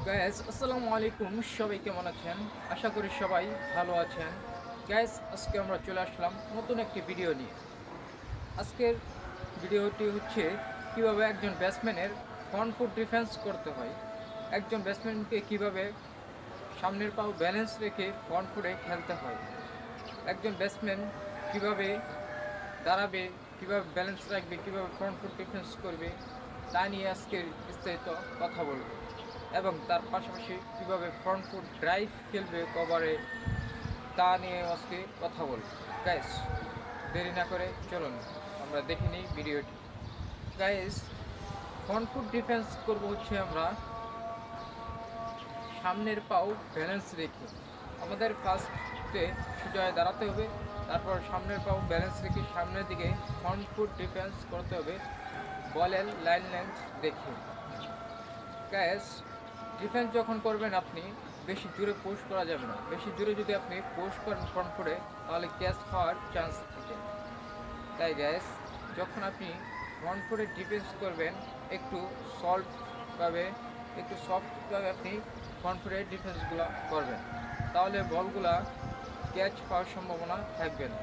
Guys আসসালামু আলাইকুম, সবাই কেমন আছেন? আশা করি সবাই ভালো আছেন। গাইস আজকে আমরা চলে আসলাম নতুন একটি ভিডিও নিয়ে। আজকের ভিডিওটি হচ্ছে কিভাবে একজন ব্যাটসম্যানের ফ্রন্ট ফুট ডিফেন্স করতে হয়, একজন ব্যাটসম্যানকে কিভাবে সামনের পাও ব্যালেন্স রেখে ফ্রন্ট ফুটে খেলতে হয়, একজন ব্যাটসম্যান কিভাবে দাঁড়াবে, কিভাবে ব্যালেন্স রাখবে, কিভাবে ফ্রন্ট ফুট ডিফেন্স করবে, তা নিয়ে আজকের বিস্তারিত কথা বলব। এবং তার পাশাপাশি কীভাবে ফ্রন্ট ফুট ড্রাইভ খেলবে কভারে, তা নিয়ে আজকে কথা বলব। গাইস দেরি না করে চলুন আমরা দেখে নিই ভিডিওটি। গাইস ফ্রন্ট ফুট ডিফেন্স করবো হচ্ছে আমরা সামনের পাও ব্যালেন্স রেখে। আমাদের ফার্স্টে সোজা দাঁড়াতে হবে, তারপর সামনের পাও ব্যালেন্স রেখে সামনের দিকে ফ্রন্ট ফুট ডিফেন্স করতে হবে বলের লাইন লেন্থ দেখে। গ্যাস ডিফেন্স যখন করবেন আপনি বেশি জোরে পুশ করা যাবে না। বেশি জোরে যদি আপনি পুশ করেন ফ্রন্ট ফুটে তাহলে ক্যাচ হওয়ার চান্স থাকে। তাই গ্যাস যখন আপনি ফ্রন্ট ফুটে ডিফেন্স করবেন একটু সফটভাবে আপনি ফ্রন্ট ফুটে ডিফেন্সগুলো করবেন, তাহলে বলগুলা ক্যাচ হওয়ার সম্ভাবনা থাকবে না।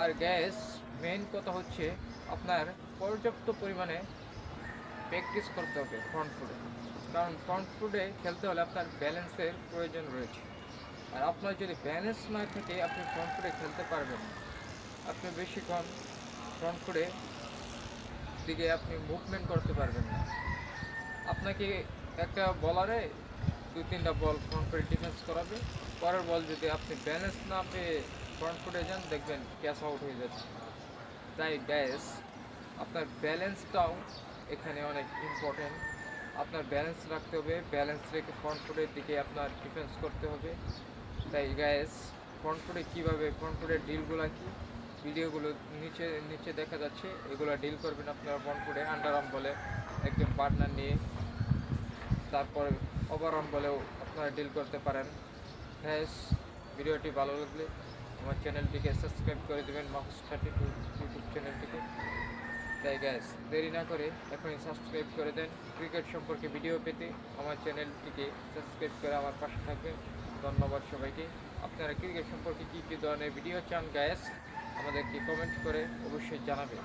আর গ্যাস মেইন কথা হচ্ছে আপনার পর্যাপ্ত পরিমাণে প্র্যাকটিস করতে হবে ফ্রন্ট ফুটে, কারণ ফ্রন্ট ফুটে খেলতে হলে আপনার ব্যালেন্সের প্রয়োজন রয়েছে। আর আপনার যদি ব্যালেন্স না থাকে আপনি ফ্রন্ট ফুটে খেলতে পারবেন না। আপনি বেশিক্ষণ ফ্রন্ট ফুটে দিকে আপনি মুভমেন্ট করতে পারবেন না। আপনাকে একটা বলারে 2-3টা বল ফ্রন্ট ফুটে ডিফেন্স করাবে, পরের বল যদি আপনি ব্যালেন্স না পেয়ে ফ্রন্ট ফুটে যান দেখবেন ক্যাচ আউট হয়ে যাচ্ছে। তাই গ্যাস আপনার ব্যালেন্সটাও এখানে অনেক ইম্পর্টেন্ট। আপনার ব্যালেন্স রাখতে হবে, ব্যালেন্স রেখে ফ্রন্ট ফুটের দিকে আপনার ডিফেন্স করতে হবে। তাই গ্যাস ফ্রন্ট ফুটে কীভাবে ফ্রন্ট ফুটের ডিলগুলো কি ভিডিওগুলো নিচে নিচে দেখা যাচ্ছে, এগুলো ডিল করবেন আপনারা ফ্রন্ট ফুটে আন্ডার আর্ম বলে একজন পার্টনার নিয়ে, তারপর ওভার আর্ম বলেও আপনারা ডিল করতে পারেন। গ্যাস ভিডিওটি ভালো লাগলে আমার চ্যানেলটিকে সাবস্ক্রাইব করে দেবেন, মাহফুজ 32 ইউটিউব চ্যানেলটিকে। তাই গ্যাস দেরি না করে এখনই সাবস্ক্রাইব করে দেন। ক্রিকেট সম্পর্কে ভিডিও পেতে আমার চ্যানেলটিকে সাবস্ক্রাইব করে আমার পাশে থাকবেন। ধন্যবাদ সবাইকে। আপনারা ক্রিকেট সম্পর্কে কী কী ধরনের ভিডিও চান গ্যাস আমাদেরকে কমেন্ট করে অবশ্যই জানাবেন।